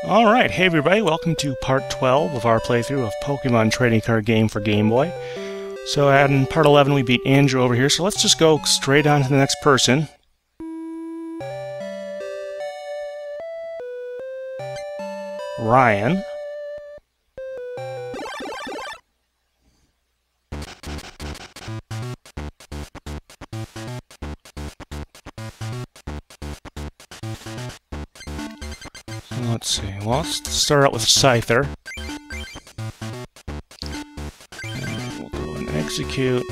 Alright, hey everybody, welcome to part 12 of our playthrough of Pokemon Trading Card Game for Game Boy. So in part 11 we beat Andrew over here, so let's just go straight on to the next person. Ryan. Let's see, well, let's start out with Scyther. And we'll go and execute.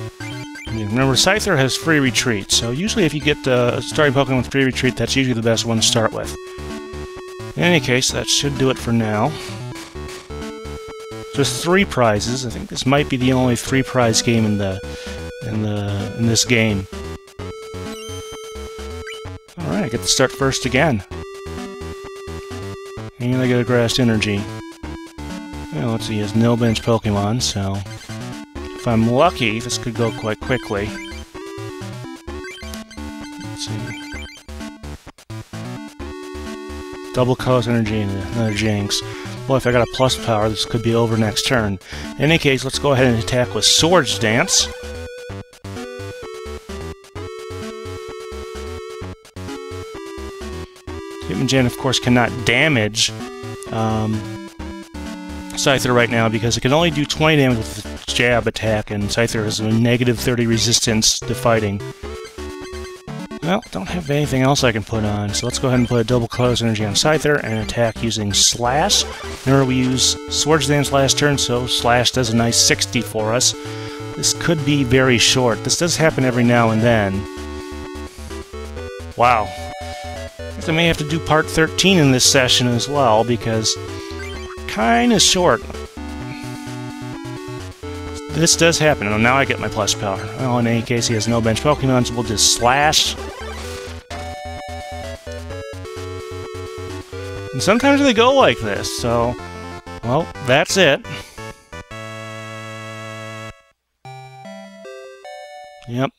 And remember, Scyther has free retreat, so usually if you get a starting Pokemon with free retreat, that's usually the best one to start with. In any case, that should do it for now. Just 3 prizes. I think this might be the only 3-prize game in this game. Alright, I get to start first again. And I get a Grass Energy. Well, let's see, he has no bench Pokemon, so if I'm lucky, this could go quite quickly. Let's see. Double Colorless Energy and another Jinx. Well, if I got a plus power, this could be over next turn. In any case, let's go ahead and attack with Swords Dance. Hitmonchan, of course, cannot damage Scyther right now because it can only do 20 damage with the jab attack, and Scyther has a negative 30 resistance to fighting. Well, don't have anything else I can put on, so let's go ahead and put a double Colorless Energy on Scyther and attack using Slash. Remember, we used Swords Dance last turn, so Slash does a nice 60 for us. This could be very short. This does happen every now and then. Wow. I may have to do part 13 in this session as well, because we're kinda short. This does happen. Oh, now I get my plus power. Well, in any case, he has no bench Pokemon, so we'll just Slash. And sometimes they go like this, so... well, that's it. Yep.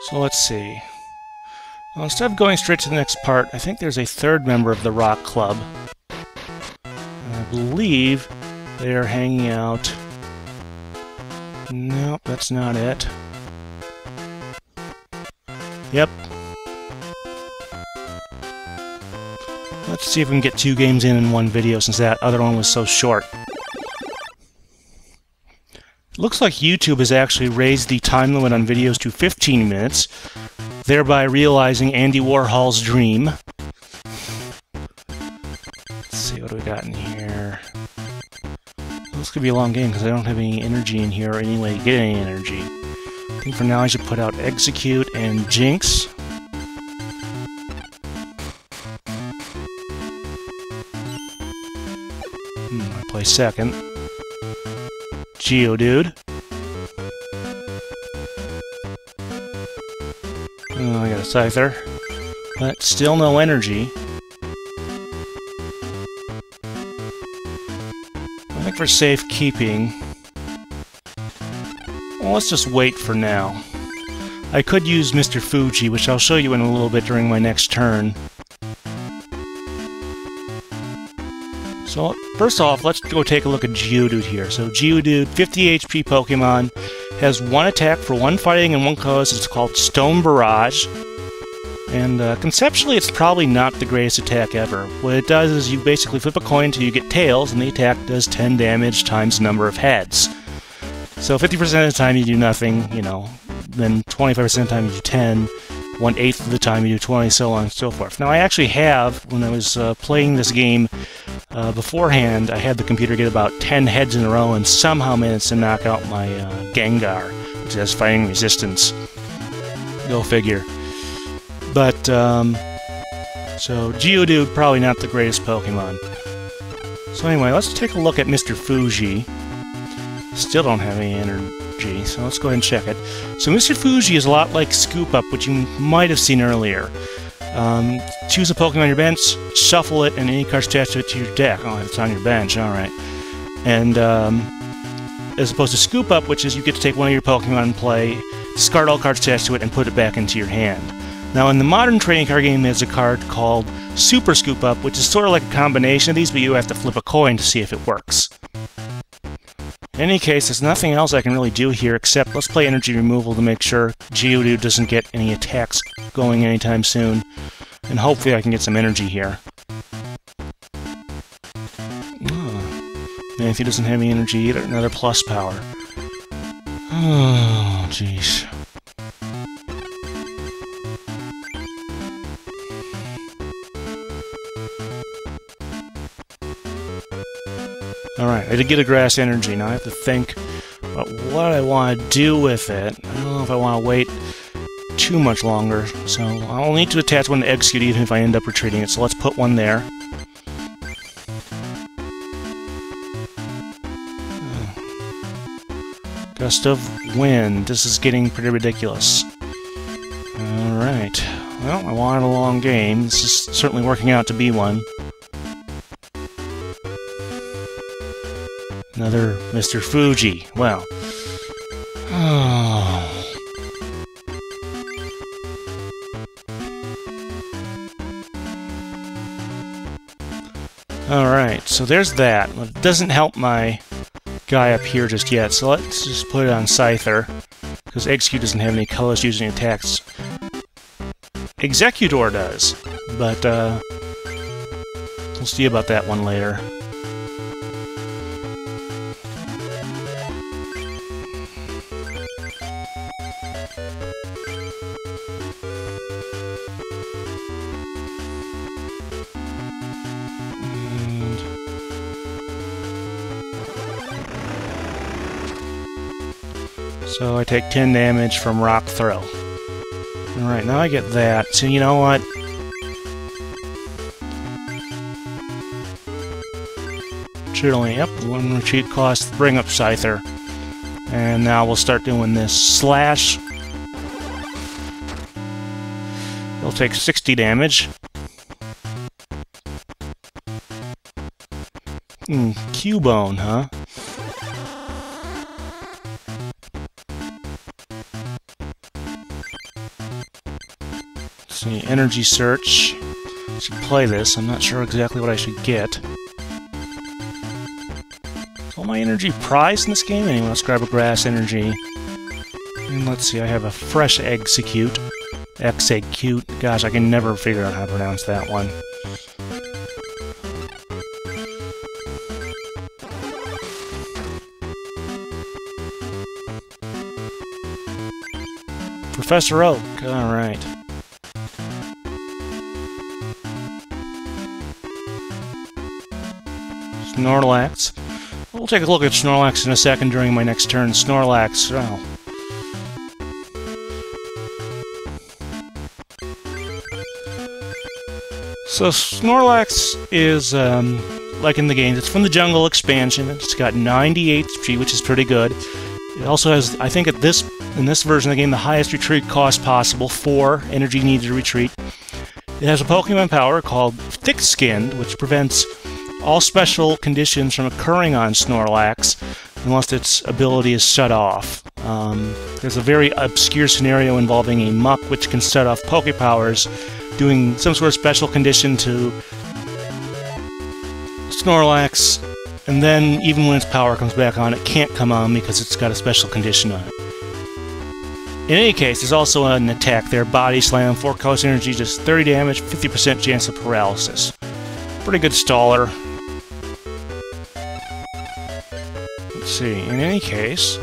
So let's see. Well, instead of going straight to the next part, I think there's a third member of the Rock Club. And I believe they are hanging out... nope, that's not it. Yep. Let's see if we can get 2 games in one video, since that other one was so short. Looks like YouTube has actually raised the time limit on videos to 15 minutes, thereby realizing Andy Warhol's dream. Let's see, what do we got in here? This could be a long game because I don't have any energy in here or any way to get any energy. I think for now I should put out Execute and Jinx. I play second. Geodude. Oh, I got a Scyther. But still no energy. I think for safekeeping... well, let's just wait for now. I could use Mr. Fuji, which I'll show you in a little bit during my next turn. So, first off, let's go take a look at Geodude here. So, Geodude, 50 HP Pokemon, has 1 attack for 1 fighting and 1 colorless. It's called Stone Barrage. And conceptually, it's probably not the greatest attack ever. What it does is you basically flip a coin until you get tails, and the attack does 10 damage times the number of heads. So, 50% of the time you do nothing, you know, then 25% of the time you do 10, 1/8 of the time you do 20, so on and so forth. Now, I actually have, when I was playing this game beforehand, I had the computer get about 10 heads in a row and somehow managed to knock out my Gengar, which has fighting resistance. Go figure. But, so Geodude, probably not the greatest Pokemon. So anyway, let's take a look at Mr. Fuji. Still don't have any energy, so let's go ahead and check it. So Mr. Fuji is a lot like Scoop Up, which you might have seen earlier. Choose a Pokemon on your bench, shuffle it, and any cards attached to it to your deck. Oh, it's on your bench, alright. And as opposed to Scoop Up, which is you get to take one of your Pokemon and play, discard all cards attached to it, and put it back into your hand. Now, in the modern trading card game, there's a card called Super Scoop Up, which is sort of like a combination of these, but you have to flip a coin to see if it works. In any case, there's nothing else I can really do here except let's play Energy Removal to make sure Geodude doesn't get any attacks going anytime soon. And hopefully I can get some energy here. And if he doesn't have any energy either, another plus power. Oh, jeez. Alright, I did get a grass energy. Now I have to think about what I want to do with it. I don't know if I want to wait too much longer, so I'll need to attach one to Execute even if I end up retreating it, so let's put one there. Gust of Wind. This is getting pretty ridiculous. Alright. Well, I wanted a long game. This is certainly working out to be one. Another Mr. Fuji. Well. Oh. Alright, so there's that. It doesn't help my guy up here just yet, so let's just put it on Scyther, because Execute doesn't have any colors using attacks. Executor does, but we'll see about that one later. So I take 10 damage from Rock Throw. Alright, now I get that. So you know what? Should only, yep, one retreat cost, bring up Scyther. And now we'll start doing this slash. He'll take 60 damage. Cubone, huh? See, Energy Search. I should play this. I'm not sure exactly what I should get. Is all my energy prized in this game? Anyway, let's grab a Grass Energy. And let's see, I have a Fresh Execute. Execute. Gosh, I can never figure out how to pronounce that one. Professor Oak. Alright. Snorlax. We'll take a look at Snorlax in a second during my next turn. Snorlax, oh. So Snorlax is, like in the games, it's from the Jungle expansion. It's got 98 HP, which is pretty good. It also has, I think in this version of the game, the highest retreat cost possible, 4 energy needed to retreat. It has a Pokemon power called Thick-Skinned, which prevents all special conditions from occurring on Snorlax unless its ability is shut off. There's a very obscure scenario involving a Muck which can set off Poke Powers, doing some sort of special condition to Snorlax, and then even when its power comes back on, it can't come on because it's got a special condition on it. In any case, there's also an attack there, Body Slam, 4 cost energy, just 30 damage, 50% chance of paralysis. Pretty good staller. Let's see, in any case...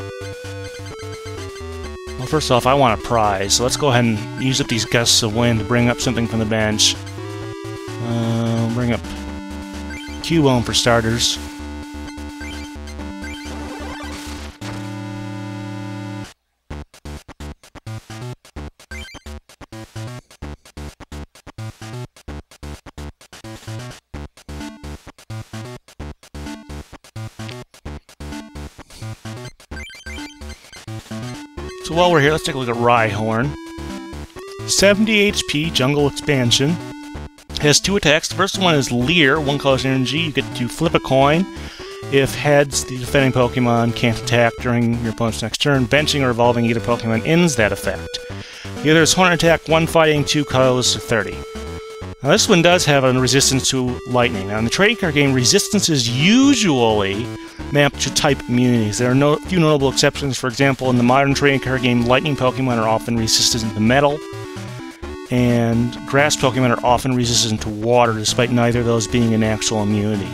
Well, first off, I want a prize, so let's go ahead and use up these gusts of wind to bring up something from the bench. Bring up Cubone for starters. So while we're here, let's take a look at Rhyhorn. 70 HP, Jungle Expansion. Has 2 attacks. The first one is Leer, 1 colorless energy. You get to flip a coin. If heads, the defending Pokemon can't attack during your opponent's next turn. Benching or evolving either Pokemon ends that effect. The other is Horn attack, 1 fighting, 2 colorless, 30. Now this one does have a resistance to lightning. Now in the trading card game, resistance is usually mapped to type immunities. There are few notable exceptions. For example, in the modern trading card game, lightning Pokemon are often resistant to metal, and grass Pokemon are often resistant to water, despite neither of those being an actual immunity.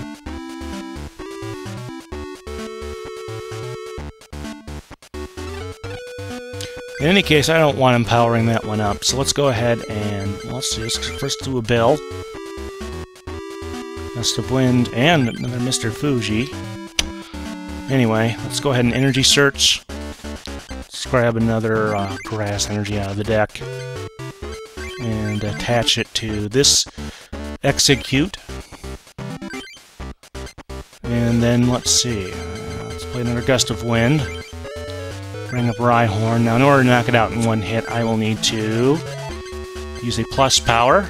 In any case, I don't want him powering that one up, so let's go ahead and let's just first do a bill. Gust of Wind and another Mr. Fuji. Anyway, let's go ahead and energy search. Let's grab another grass energy out of the deck and attach it to this execute. And then let's see. Let's play another Gust of Wind. Bring up Rhyhorn. Now, in order to knock it out in one hit, I will need to use a plus power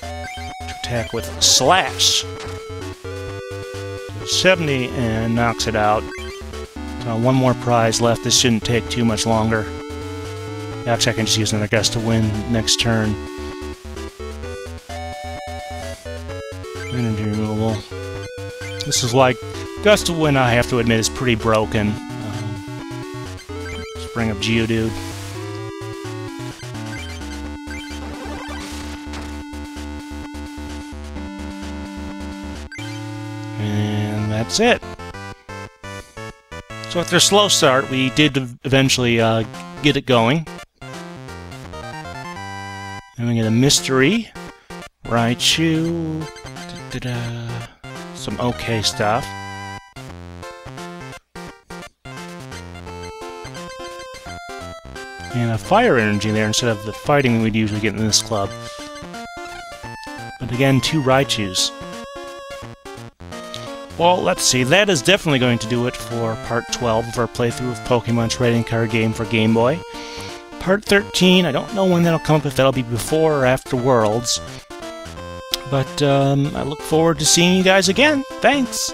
to attack with Slash. 70 and knocks it out. One more prize left. This shouldn't take too much longer. Actually, I can just use another Gust of Wind next turn. Energy removal. This is like Gust of Wind, I have to admit, is pretty broken. Bring up Geodude. And that's it. So after a slow start, we did eventually get it going. And we get a mystery. Raichu. Some okay stuff. And a fire energy there instead of the fighting we'd usually get in this club. But again, 2 Raichus. Well, let's see. That is definitely going to do it for Part 12 of our playthrough of Pokemon Trading Card Game for Game Boy. Part 13, I don't know when that'll come up, if that'll be before or after Worlds. But I look forward to seeing you guys again. Thanks!